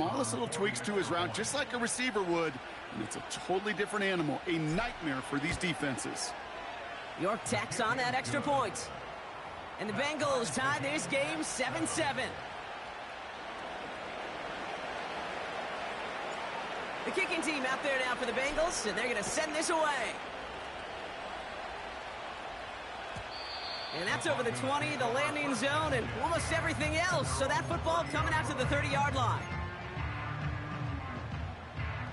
smallest little tweaks to his route, just like a receiver would, and it's a totally different animal, a nightmare for these defenses. York tacks on that extra point. And the Bengals tie this game 7-7. The kicking team out there now for the Bengals, and they're going to send this away. And that's over the 20, the landing zone, and almost everything else. So that football coming out to the 30-yard line.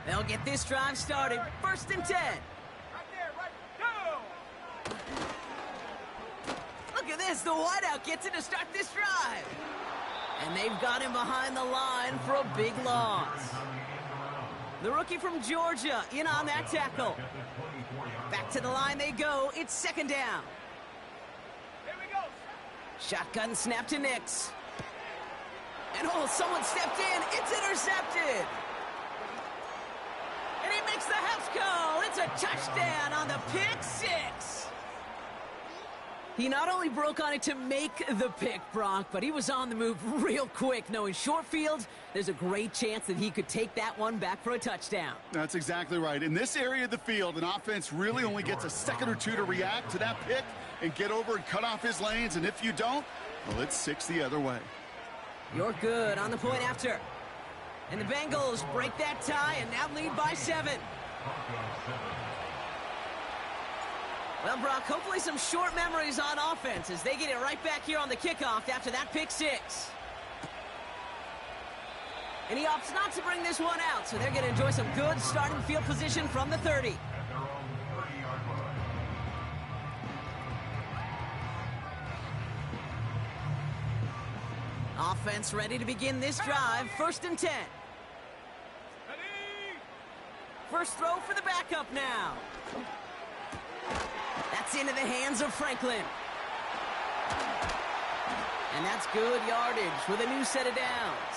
They'll get this drive started. 1st and 10. Look at this. The wideout gets it to start this drive. And they've got him behind the line for a big loss. The rookie from Georgia in on that tackle. Back to the line they go. It's 2nd down. Shotgun snap to Nix. And someone stepped in. It's intercepted. And he makes the house call. It's a touchdown on the pick 6. He not only broke on it to make the pick, Brock, but he was on the move real quick. Knowing short field, there's a great chance that he could take that one back for a touchdown. That's exactly right. In this area of the field, an offense really only gets a second or two to react to that pick and get over and cut off his lanes. And if you don't, well, it's 6 the other way. You're good on the point after. And the Bengals break that tie and now lead by 7. Well, Brock, hopefully some short memories on offense as they get it right back here on the kickoff after that pick 6. And he opts not to bring this one out, so they're going to enjoy some good starting field position from the 30. Offense ready to begin this drive. 1st and 10. First throw for the backup now. That's into the hands of Franklin. And that's good yardage with a new set of downs.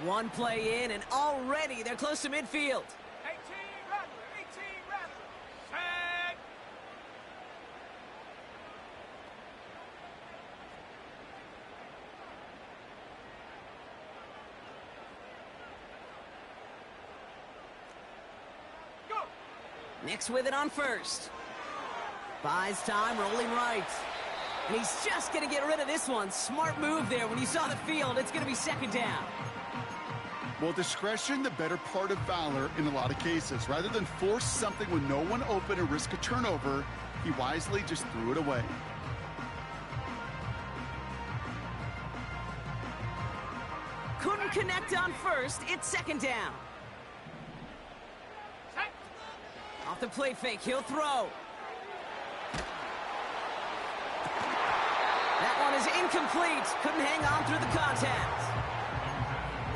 One play in, and already they're close to midfield. 18 Rattler, 18 Rattler. Set. Go. Nix with it on 1st. Buys time, rolling right. And he's just going to get rid of this one. Smart move there. When you saw the field, it's going to be 2nd down. Well, discretion, the better part of valor in a lot of cases. Rather than force something with no one open and risk a turnover, he wisely just threw it away. Couldn't connect on 1st. It's 2nd down. Off the play fake, he'll throw. That one is incomplete. Couldn't hang on through the contact.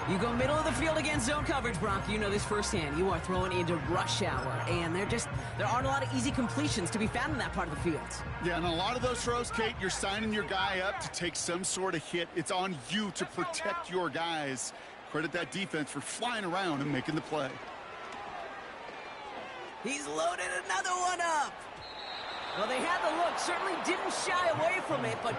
You go middle of the field against zone coverage, Brock. You know this firsthand. You are throwing into rush hour, and there aren't a lot of easy completions to be found in that part of the field. Yeah, and a lot of those throws, Kate, you're signing your guy up to take some sort of hit. It's on you to protect your guys. Credit that defense for flying around and making the play. He's loaded another one up. Well, they had the look. Certainly didn't shy away from it, but...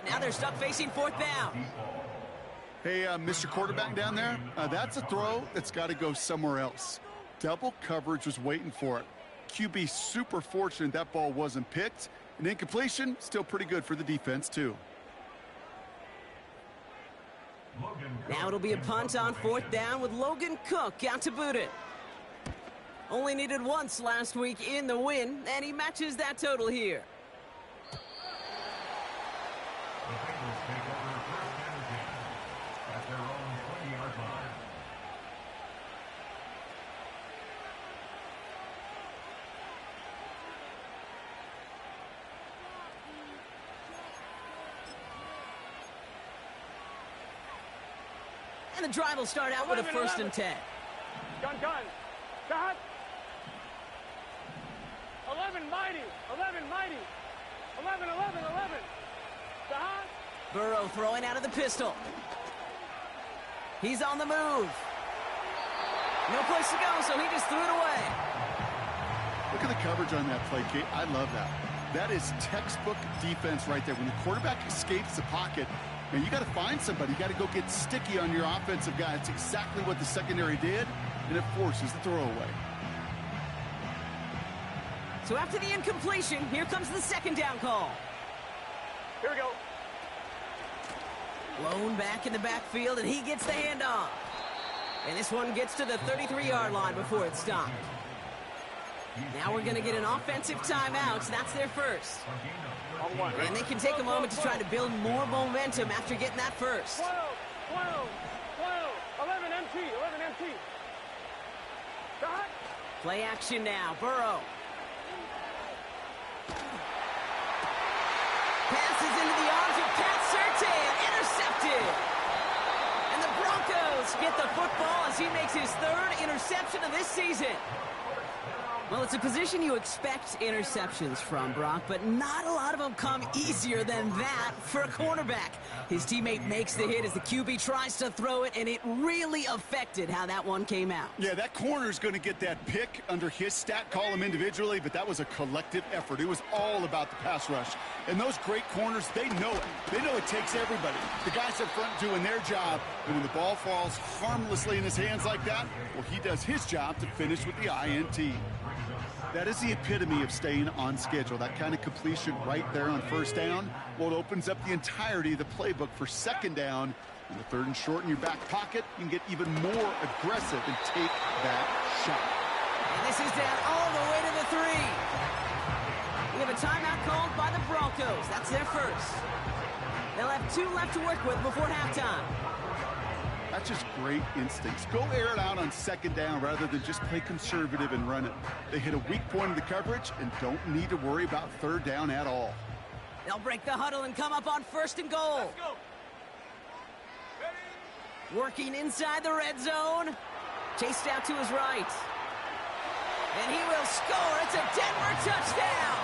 Now they're stuck facing 4th down. Hey, Mr. Quarterback down there, that's a throw that's got to go somewhere else. Double coverage was waiting for it. QB super fortunate that ball wasn't picked. An incompletion, still pretty good for the defense, too. Now it'll be a punt on 4th down with Logan Cook out to boot it. Only needed once last week in the win, and he matches that total here. The Bengals take over 1st and 10 at their own 20-yard line. And the drive will start out with a 1st and 10. Gun. Stop. 11 mighty. 11 mighty. 11. Stop. Burrow throwing out of the pistol. He's on the move. No place to go, so he just threw it away. Look at the coverage on that play, Kate. I love that. That is textbook defense right there. When the quarterback escapes the pocket, man, you got to find somebody. You got to go get sticky on your offensive guy. It's exactly what the secondary did, and it forces the throwaway. So after the incompletion, here comes the 2nd down call. Here we go. Blown back in the backfield, and he gets the handoff. And this one gets to the 33-yard line before it's stopped. Now we're going to get an offensive timeout. That's their first. And they can take a moment to try to build more momentum after getting that first. 12. 11 MT. Stop. Play action now. Burrow. Passes into the arms of Pat Surtain. Intercepted. And the Broncos get the football as he makes his 3rd interception of this season. Well, it's a position you expect interceptions from, Brock, but not a lot of them come easier than that for a cornerback. His teammate makes the hit as the QB tries to throw it, and it really affected how that one came out. Yeah, that corner's going to get that pick under his stat column individually, but that was a collective effort. It was all about the pass rush. And those great corners, they know it. They know it takes everybody. The guys up front doing their job, and when the ball falls harmlessly in his hands like that, well, he does his job to finish with the INT. That is the epitome of staying on schedule. That kind of completion right there on 1st down. Well, it opens up the entirety of the playbook for 2nd down. In the 3rd and short in your back pocket, you can get even more aggressive and take that shot. And this is down all the way to the 3. We have a timeout called by the Broncos. That's their first. They'll have 2 left to work with before halftime. That's just great instincts. Go air it out on 2nd down rather than just play conservative and run it. They hit a weak point in the coverage and don't need to worry about 3rd down at all. They'll break the huddle and come up on 1st and goal. Let's go. Working inside the red zone. Chased out to his right. And he will score. It's a Denver touchdown.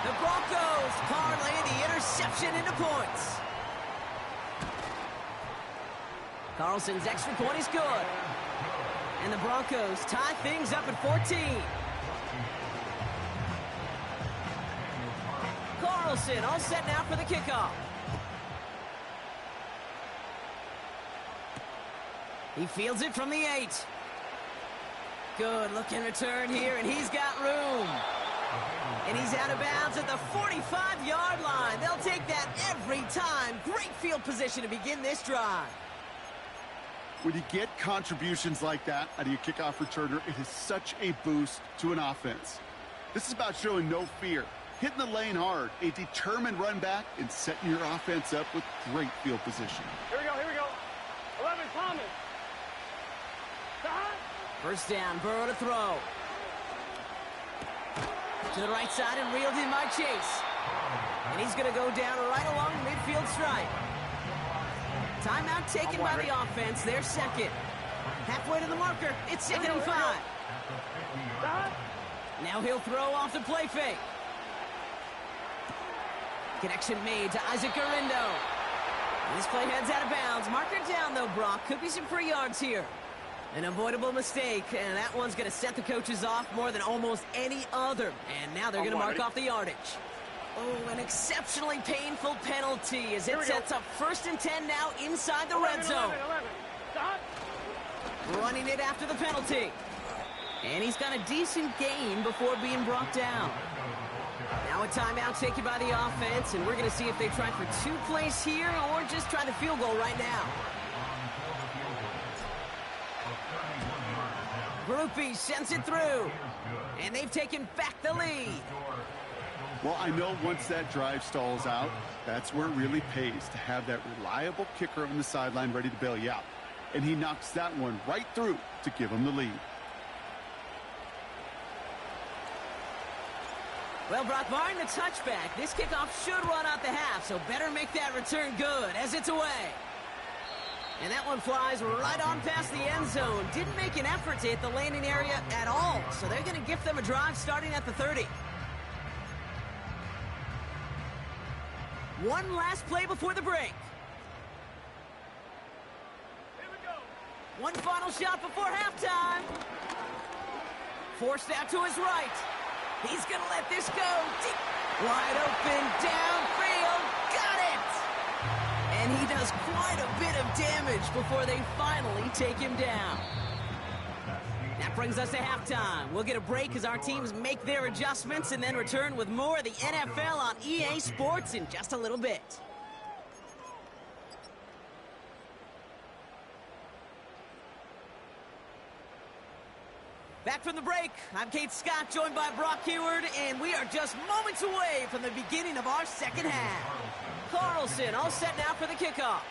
The Broncos parlay the interception into points. Carlson's extra point is good. And the Broncos tie things up at 14. Carlson all set now for the kickoff. He fields it from the 8. Good looking return here, and he's got room. And he's out of bounds at the 45-yard line. They'll take that every time. Great field position to begin this drive. When you get contributions like that out of your kickoff returner, it is such a boost to an offense. This is about showing no fear, hitting the lane hard, a determined run back, and setting your offense up with great field position. Here we go. 11 Thomas. Stop. 1st down, Burrow to throw. To the right side and reeled in by Chase. And he's going to go down right along the midfield stripe. Timeout taken by the offense. Their 2nd. Halfway to the marker. It's 2nd and 5. Now he'll throw off the play fake. Connection made to Isaac Garindo. This play heads out of bounds. Marker down, though, Brock. Could be some free yards here. An avoidable mistake, and that one's going to set the coaches off more than almost any other. And now they're going to mark off the yardage. Oh, an exceptionally painful penalty as it sets up 1st and 10 now inside the red zone. 11. Stop. Running it after the penalty. And he's got a decent gain before being brought down. Now a timeout taken by the offense, and we're going to see if they try for 2 plays here or just try the field goal right now. Groupie sends it through, and they've taken back the lead. Well, I know once that drive stalls out, that's where it really pays to have that reliable kicker on the sideline ready to bail you out. And he knocks that one right through to give him the lead. Well, Brock, barring the touchback, this kickoff should run out the half, so better make that return good as it's away. And that one flies right on past the end zone. Didn't make an effort to hit the landing area at all. So they're going to gift them a drive starting at the 30. One last play before the break. Here we go. One final shot before halftime. Forced out to his right. He's going to let this go. Deep. Wide open, downfield. Got it! And he does quite a bit of damage before they finally take him down. That brings us to halftime. We'll get a break as our teams make their adjustments and then return with more of the NFL on EA Sports in just a little bit. Back from the break, I'm Kate Scott, joined by Brock Hayward, and we are just moments away from the beginning of our second half. Carlson all set now for the kickoff.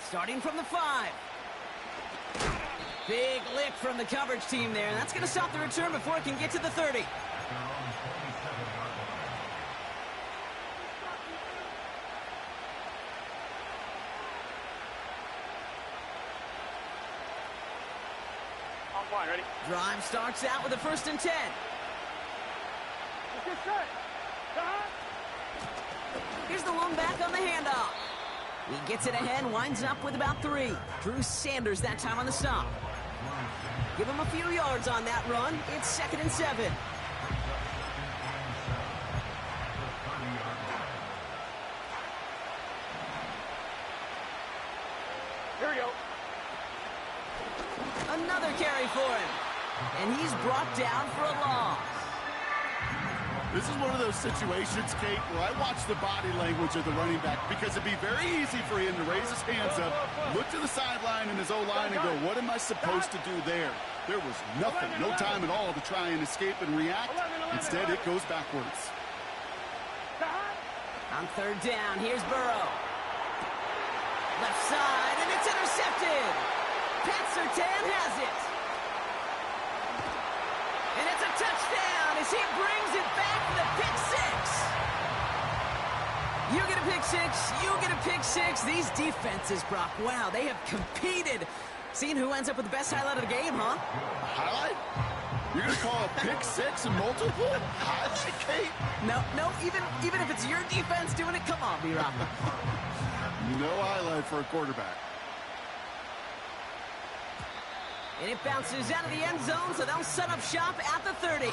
Starting from the 5. Big lick from the coverage team there, and that's going to stop the return before it can get to the 30. Fine, ready? Drive starts out with a 1st and 10. Let's get set. Here's the one back on the handoff. He gets it ahead, winds up with about 3. Drew Sanders that time on the stop. Give him a few yards on that run. It's 2nd and 7. Here we go. Another carry for him. And he's brought down for a loss. This is one of those situations, Kate, where I watch the body language of the running back because it'd be very easy for him to raise his hands up, look to the sideline and his O-line and go, what am I supposed to do there? There was nothing, no time at all to try and escape and react. Instead, it goes backwards. On 3rd down, here's Burrow. Left side, and it's intercepted. Pat Surtain has it. And it's a touchdown as he brings it back for the pick 6. You get a pick 6, you get a pick 6. These defenses, Brock, wow, they have competed. Seeing who ends up with the best highlight of the game, huh? Highlight? You're going to call a pick 6 and multiple? Highlight, Kate? No, even if it's your defense doing it, come on, B-Rock. No highlight for a quarterback. And it bounces out of the end zone, so they'll set up shop at the 30.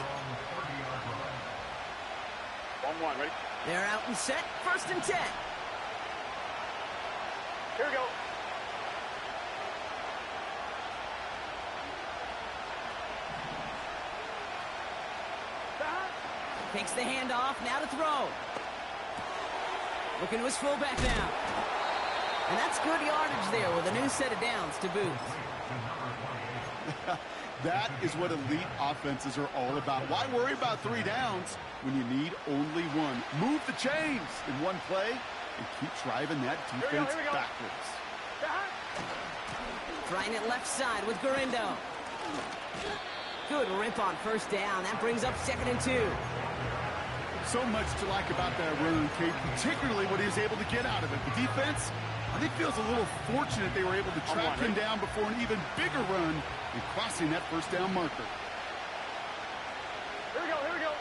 1-1, ready? They're out and set, 1st and 10. Here we go. Takes the handoff, now to throw. Looking to his fullback now. And that's good yardage there with a new set of downs to boot. That is what elite offenses are all about. Why worry about 3 downs when you need only 1? Move the chains in one play and keep driving that defense here we go. backwards. Trying it left side with Garindo. Good rip on 1st down. That brings up 2nd and 2. So much to like about that run, Kate, particularly what he was able to get out of it. The defense, I think, feels a little fortunate they were able to track him down before an even bigger run and crossing that 1st down marker. Here we go, here we go.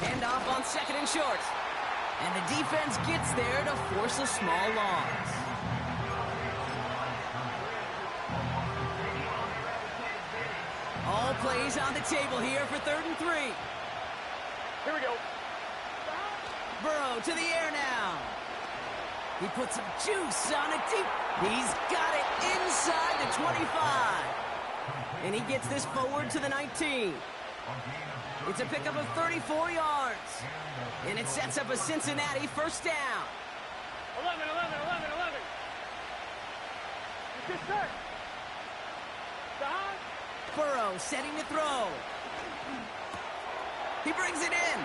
Handoff on 2nd and short. And the defense gets there to force a small loss. All plays on the table here for 3rd and 3. Here we go. Burrow to the air now. He puts some juice on it deep. He's got it inside the 25. And he gets this forward to the 19. It's a pickup of 34 yards. And it sets up a Cincinnati 1st down. 11. Get set. Burrow setting to throw. He brings it in.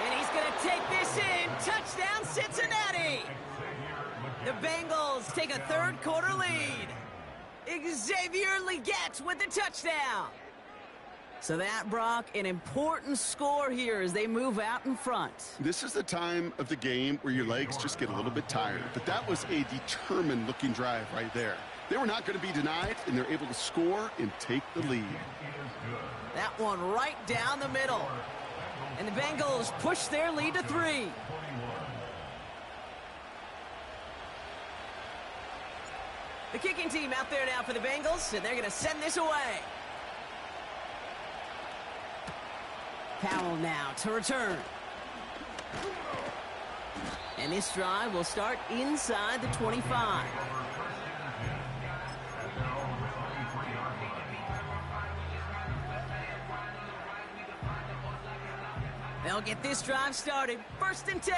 And he's going to take this in. Touchdown, Cincinnati. The Bengals take a 3rd quarter lead. Xavier Legette with the touchdown. So that, Brock, an important score here as they move out in front. This is the time of the game where your legs just get a little bit tired. But that was a determined-looking drive right there. They were not going to be denied, and they're able to score and take the lead. That one right down the middle. And the Bengals push their lead to 3. The kicking team out there now for the Bengals, and they're going to send this away. Powell now to return. And this drive will start inside the 25. They'll get this drive started. 1st and 10.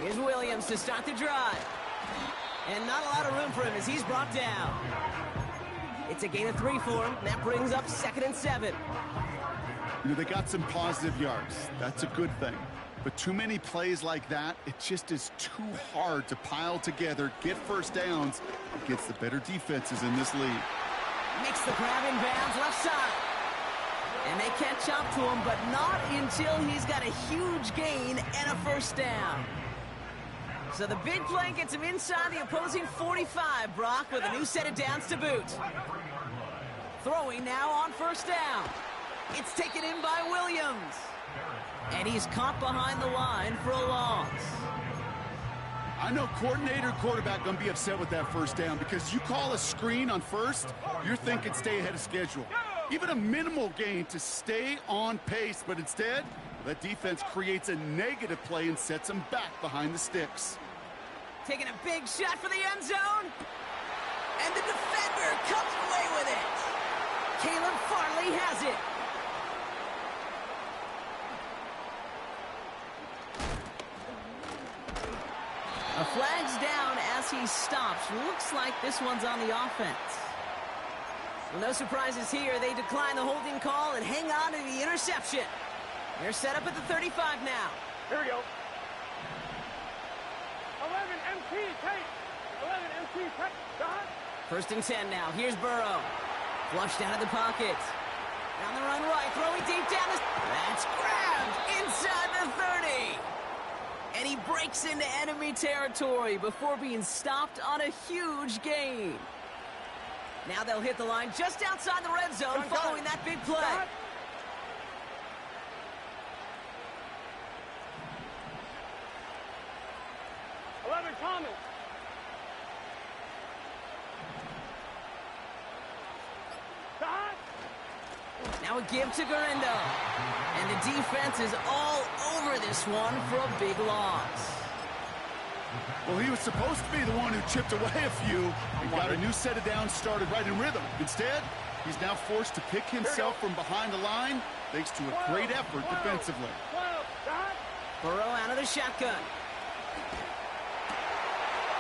Here's Williams to start the drive. And not a lot of room for him as he's brought down. It's a gain of 3 for him. That brings up 2nd and 7. You know, they got some positive yards. That's a good thing. But too many plays like that, it just is too hard to pile together, get first downs against the better defenses in this league. Makes the grab in bounds left side. And they catch up to him, but not until he's got a huge gain and a first down. So the big play gets him inside the opposing 45, Brock, with a new set of downs to boot. Throwing now on 1st down. It's taken in by Williams. And he's caught behind the line for a loss. I know coordinator and quarterback going to be upset with that first down because you call a screen on 1st, you're thinking stay ahead of schedule. Even a minimal gain to stay on pace, but instead, that defense creates a negative play and sets them back behind the sticks. Taking a big shot for the end zone. And the defender comes away with it. Caleb Farley has it. A flag's down as he stops. Looks like this one's on the offense. Well, no surprises here. They decline the holding call and hang on to the interception. They're set up at the 35 now. Here we go. 11 MT tape. 11 MT tape. Dot. 1st and 10 now. Here's Burrow. Flushed out of the pocket. Down the run right. Throwing deep down the... That's grabbed inside the 30. And he breaks into enemy territory before being stopped on a huge gain. Now they'll hit the line just outside the red zone following that big play. Dot. 11 Thomas. Dot. Now a give to Garindo. And the defense is all over this one for a big loss. Well, he was supposed to be the one who chipped away a few and got a new set of downs started right in rhythm. Instead, he's now forced to pick himself from behind the line thanks to a great effort defensively. 12. Dot. Burrow out of the shotgun.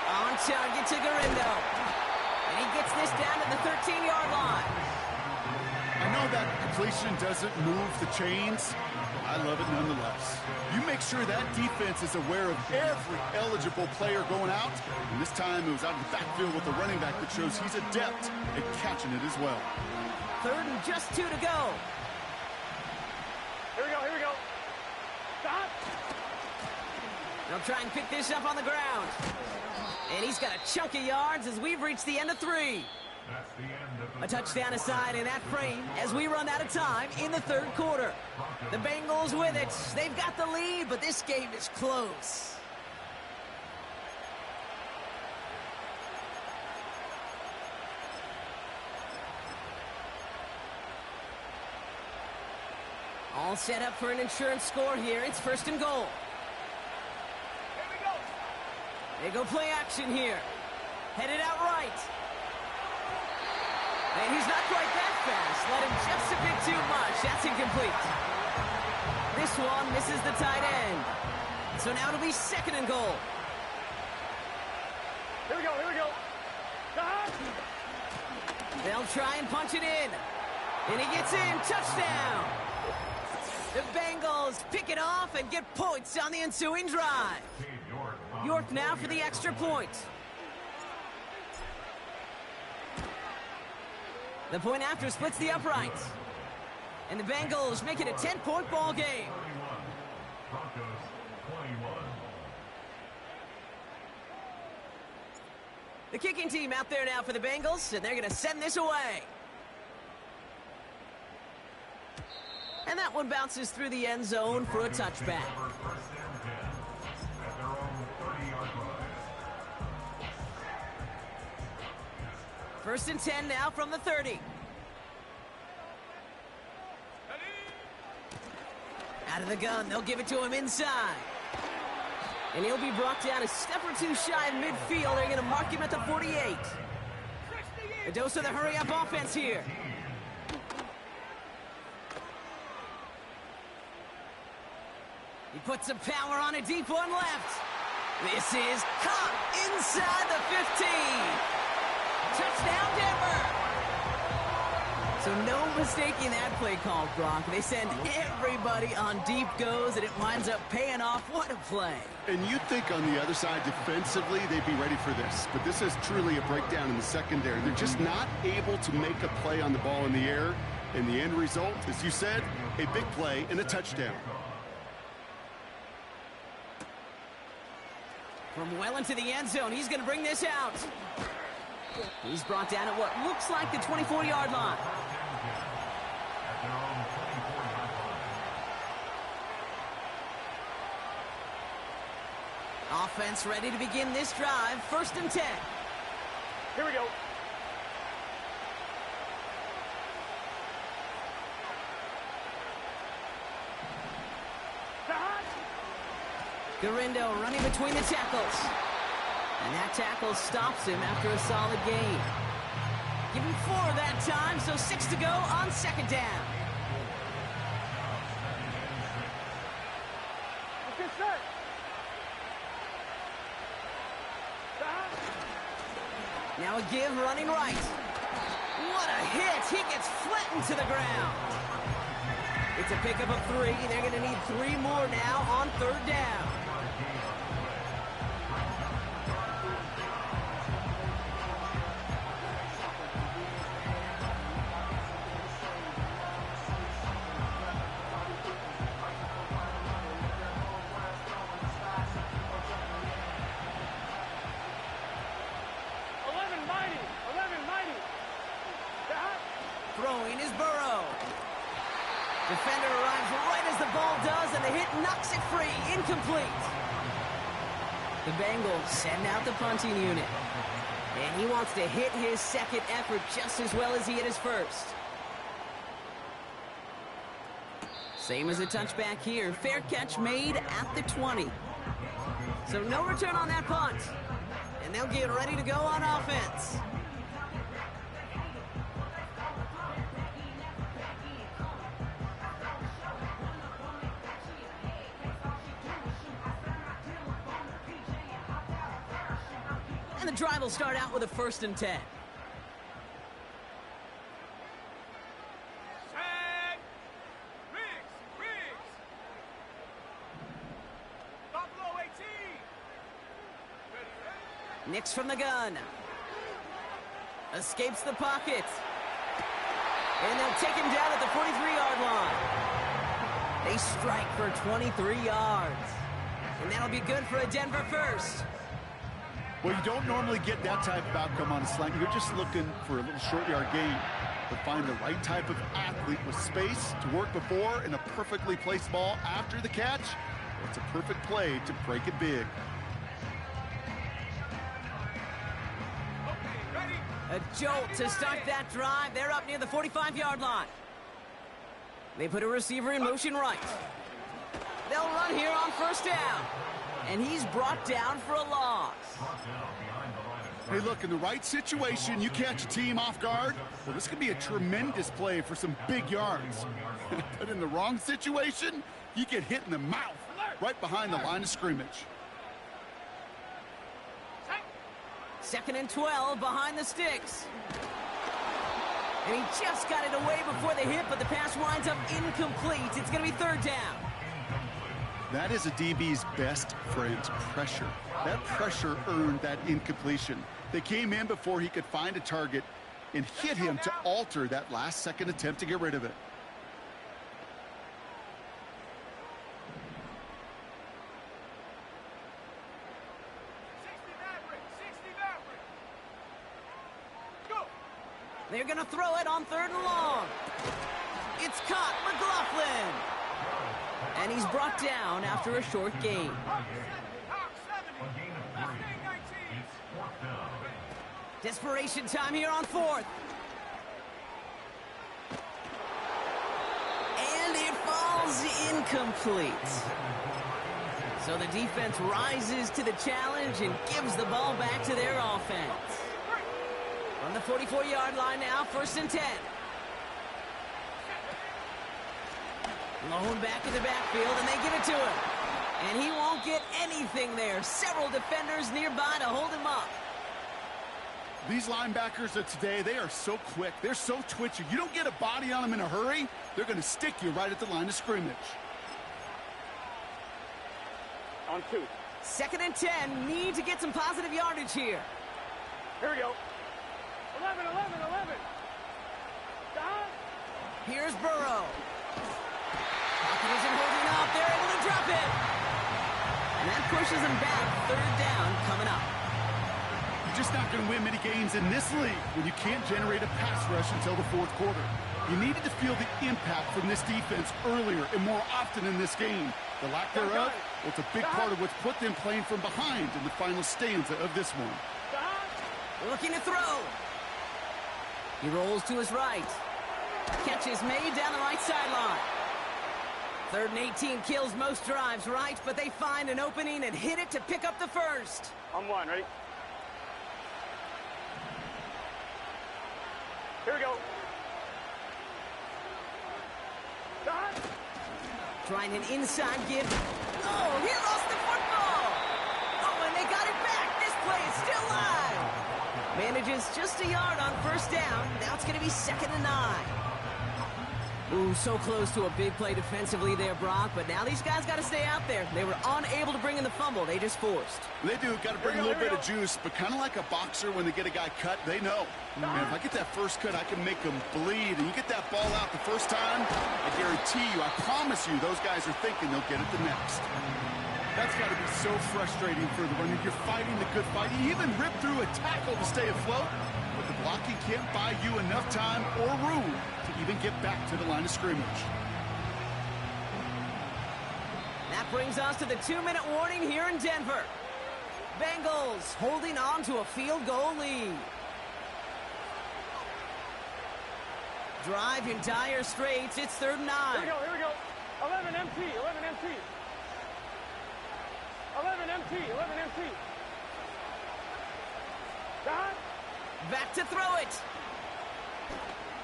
On target to Garindo. And he gets this down to the 13-yard line. I know that completion doesn't move the chains. I love it nonetheless. You make sure that defense is aware of every eligible player going out. And this time it was out of the backfield with a running back that shows he's adept at catching it as well. 3rd and just 2 to go. Here we go. Here we go. Dot. They'll try and pick this up on the ground. And he's got a chunk of yards as we've reached the end of 3. A touchdown aside in that frame as we run out of time in the 3rd quarter. The Bengals with it. They've got the lead, but this game is close. All set up for an insurance score here. It's 1st and goal. Here we go. They go play action here. Headed out right. And he's not quite that fast. Let him just a bit too much. That's incomplete. This one misses the tight end. So now it'll be 2nd and goal. Here we go. Here we go. Dot. They'll try and punch it in. And he gets in. Touchdown. The Bengals pick it off and get points on the ensuing drive. York now for the extra point. The point after splits the uprights. And the Bengals make it a 10-point ball game. The kicking team out there now for the Bengals, and they're going to send this away. And that one bounces through the end zone for a touchback. First and 10 now from the 30. Out of the gun, they'll give it to him inside. And he'll be brought down a step or two shy of midfield. They're going to mark him at the 48. A dose of the hurry-up offense here. He puts some power on a deep one left. This is caught inside the 15. Touchdown, Denver. So no mistaking that play call, Brock. They send everybody on deep goes, and it winds up paying off. What a play. And you'd think on the other side, defensively, they'd be ready for this. But this is truly a breakdown in the secondary. They're just not able to make a play on the ball in the air. And the end result, as you said, a big play and a touchdown. From well into the end zone, he's going to bring this out. He's brought down at what looks like the 24-yard line. Offense ready to begin this drive. First and 10. Here we go. Garindo running between the tackles. And that tackle stops him after a solid gain. Give him 4 that time, so 6 to go on second down. Let's get set. Now a give running right. What a hit. He gets flattened to the ground. It's a pickup of 3. They're going to need 3 more now on third down. Throwing is Burrow. Defender arrives right as the ball does, and the hit knocks it free. Incomplete. The Bengals send out the punting unit. And he wants to hit his second effort just as well as he hit his first. Same as a touchback here. Fair catch made at the 20. So no return on that punt. And they'll get ready to go on offense. And the drive will start out with a first and 10. Nix from the gun. Escapes the pocket. And they'll take him down at the 43-yard line. They strike for 23 yards. And that'll be good for a Denver first. Well, you don't normally get that type of outcome on a slant. You're just looking for a little short yard gain. But find the right type of athlete with space to work before and a perfectly placed ball after the catch. It's a perfect play to break it big. A jolt to start that drive. They're up near the 45-yard line. They put a receiver in motion right. They'll run here on first down. And he's brought down for a loss. Hey, look, in the right situation, you catch a team off guard. Well, this could be a tremendous play for some big yards. But in the wrong situation, you get hit in the mouth right behind the line of scrimmage. Second and 12 behind the sticks. And he just got it away before the hit, but the pass winds up incomplete. It's going to be third down. That is a DB's best friend, pressure. That pressure earned that incompletion. They came in before he could find a target and hit him to alter that last-second attempt to get rid of it. They're going to throw it on third and long. It's caught, McLaughlin. And he's brought down after a short gain. Desperation time here on fourth. And it falls incomplete. So the defense rises to the challenge and gives the ball back to their offense. On the 44-yard line now, 1st and 10. Lone back in the backfield, and they give it to him. And he won't get anything there. Several defenders nearby to hold him up. These linebackers of today, they are so quick. They're so twitchy. You don't get a body on them in a hurry, they're going to stick you right at the line of scrimmage. On 2. 2nd and 10. Need to get some positive yardage here. Here we go. 11. Stop. Here's Burrow. Pocket isn't holding up. They're able to drop it. And that pushes him back. 3rd down coming up. You're just not going to win many games in this league when you can't generate a pass rush until the 4th quarter. You needed to feel the impact from this defense earlier and more often in this game. The lack thereof, well, it's a big part of what's put them playing from behind in the final stanza of this one. Looking to throw. He rolls to his right. Catch is made down the right sideline. 3rd and 18 kills most drives, right? But they find an opening and hit it to pick up the first. On 1, ready? Here we go. Stop. Trying an inside give. Oh, he lost the football. Oh, and they got it back. This play is still live. Manages just a yard on 1st down. Now it's going to be 2nd and 9. Ooh, so close to a big play defensively there, Brock. But now these guys got to stay out there. They were unable to bring in the fumble. They just forced. They do. Got to bring a little bit of juice. But kind of like a boxer when they get a guy cut, they know. Man, if I get that first cut, I can make them bleed. And you get that ball out the first time, I guarantee you, I promise you, those guys are thinking they'll get it the next. That's got to be so frustrating for the runner. You're fighting the good fight. You even rip through a tackle to stay afloat, but the blocking can't buy you enough time or room to even get back to the line of scrimmage. That brings us to the 2-minute warning here in Denver. Bengals holding on to a field goal lead. Drive in dire straits. It's 3rd and 9. Here we go. 11 MT. 11 MT. Stop. Back to throw it.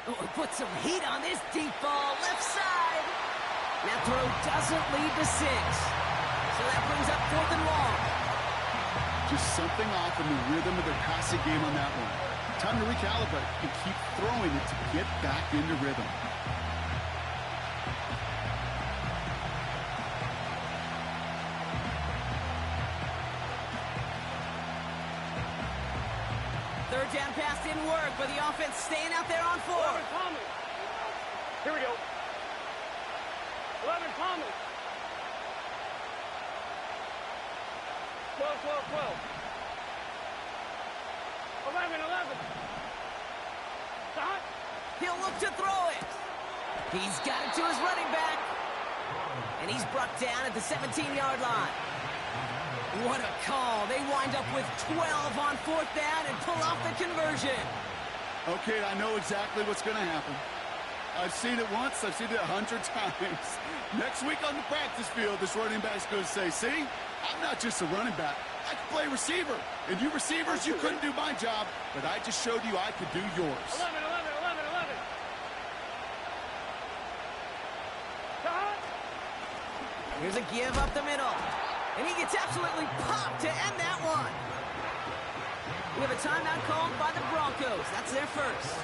Oh, put some heat on this deep ball. Left side. That throw doesn't lead to 6. So that brings up 4th and long. Just something off in the rhythm of their passing game on that one. Time to recalibrate and keep throwing it to get back into rhythm. Third down pass didn't work, but the offense staying out there on 4. 11 Thomas. Here we go. 11 Thomas. 12. 11. Stop. He'll look to throw it. He's got it to his running back. And he's brought down at the 17-yard line. What a call. They wind up with 12 on 4th down and pull off the conversion. Okay, I know exactly what's going to happen. I've seen it once. I've seen it 100 times. Next week on the practice field, this running back's going to say, see, I'm not just a running back. I can play receiver. And you receivers, you couldn't do my job, but I just showed you I could do yours. 11. Stop. Here's a give up the middle. And he gets absolutely popped to end that one. We have a timeout called by the Broncos. That's their first.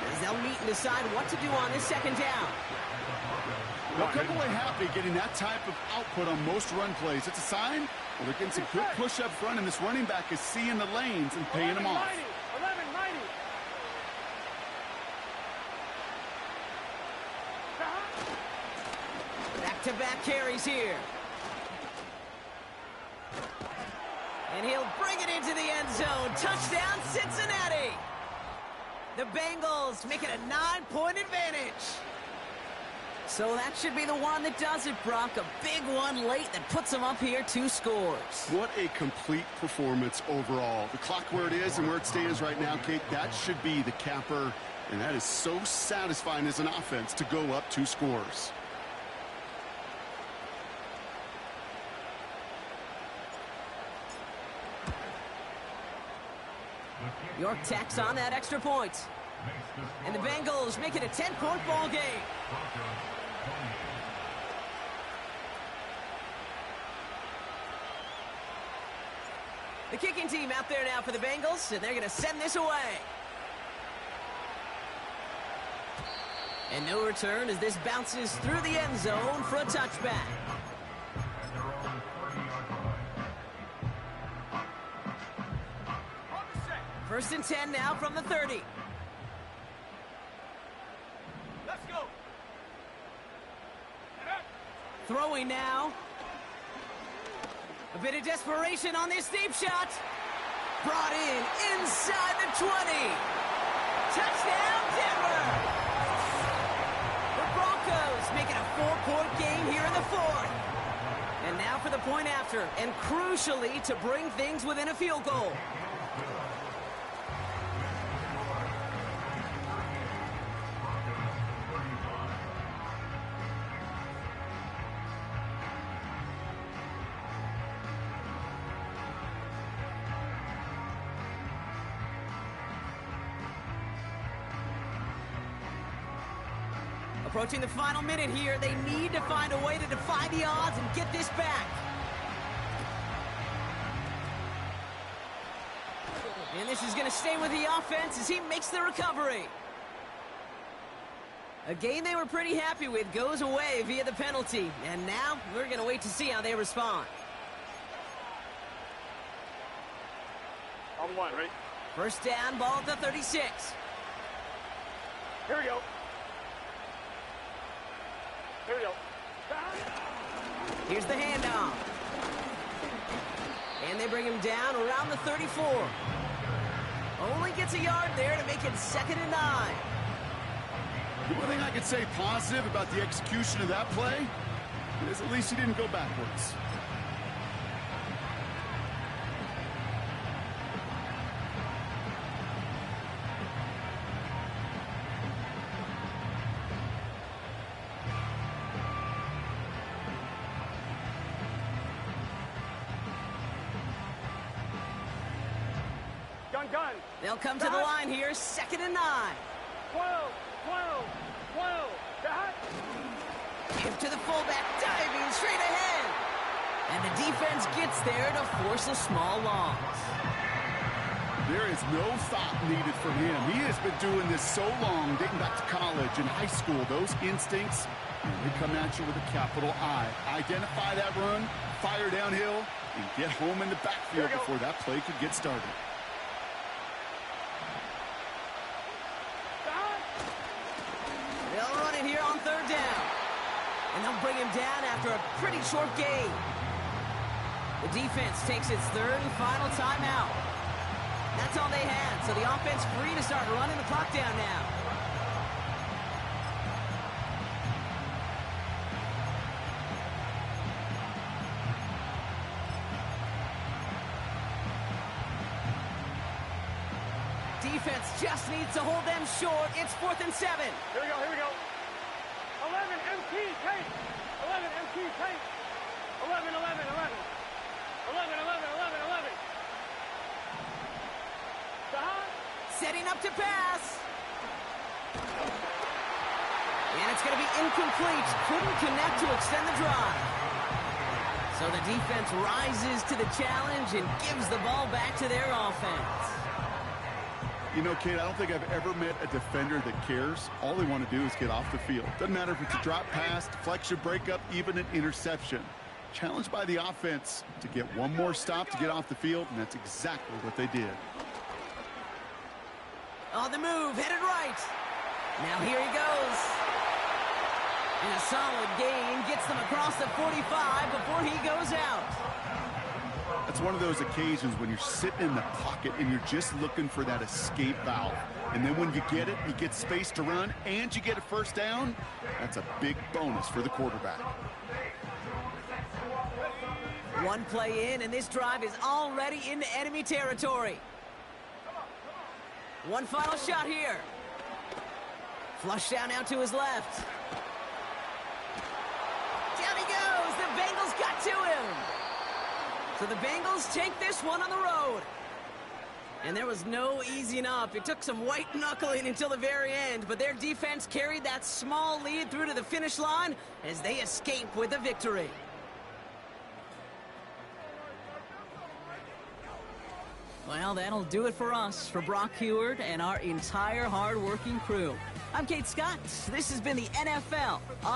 And as they'll meet and decide what to do on this second down. They'll come away happy getting that type of output on most run plays. It's a sign well, they're getting some good push up front, and this running back is seeing the lanes and paying them off. 11-90. Back-to-back carries here. And he'll bring it into the end zone. Touchdown, Cincinnati. The Bengals make it a 9-point advantage. So that should be the one that does it, Brock. A big one late that puts them up here 2 scores. What a complete performance overall. The clock where it is and where it stands right now, Kate, that should be the capper. And that is so satisfying as an offense to go up 2 scores. York tacks on that extra point. And the Bengals make it a 10-point ball game. The kicking team out there now for the Bengals, and they're going to send this away. And no return as this bounces through the end zone for a touchback. First and 10 now from the 30. Let's go. Throwing now. A bit of desperation on this deep shot. Brought in inside the 20. Touchdown, Denver. The Broncos make it a 4-point game here in the 4th. And now for the point after, and crucially to bring things within a field goal. Approaching the final minute here, they need to find a way to defy the odds and get this back. And this is going to stay with the offense as he makes the recovery. A game they were pretty happy with goes away via the penalty. And now we're going to wait to see how they respond. On 1, right? First down, ball at the 36. Here we go. Here we go. Here's the handoff. And they bring him down around the 34. Only gets a yard there to make it 2nd and 9. The one thing I could say positive about the execution of that play is at least he didn't go backwards. Gun. They'll come to the line here, 2nd and 9. 12. Give to the fullback, diving straight ahead. And the defense gets there to force a small loss. There is no thought needed from him. He has been doing this so long, dating back to college and high school. Those instincts, they come at you with a capital I. Identify that run, fire downhill, and get home in the backfield before that play could get started. They'll run it here on 3rd down. And they'll bring him down after a pretty short gain. The defense takes its 3rd and final timeout. That's all they had, so the offense free to start running the clock down now. Defense just needs to hold them short. It's 4th and 7. Here we go. 11 MT tape. 11 MT tape. 11. 11. Setting up to pass. And it's going to be incomplete. Couldn't connect to extend the drive. So the defense rises to the challenge and gives the ball back to their offense. You know, Kate, I don't think I've ever met a defender that cares. All they want to do is get off the field. Doesn't matter if it's a drop pass, deflection, breakup, even an interception. Challenged by the offense to get one more stop to get off the field, and that's exactly what they did. On the move, headed right. Now here he goes. And a solid gain gets them across the 45 before he goes out. That's one of those occasions when you're sitting in the pocket and you're just looking for that escape valve. And then when you get it, you get space to run, and you get a first down, that's a big bonus for the quarterback. One play in, and this drive is already into enemy territory. One final shot here. Flush down now to his left. Down he goes. The Bengals got to him. So the Bengals take this one on the road. And there was no easing up. It took some white knuckling until the very end, but their defense carried that small lead through to the finish line as they escape with a victory. Well, that'll do it for us, for Brock Heward and our entire hard-working crew. I'm Kate Scott. This has been the NFL on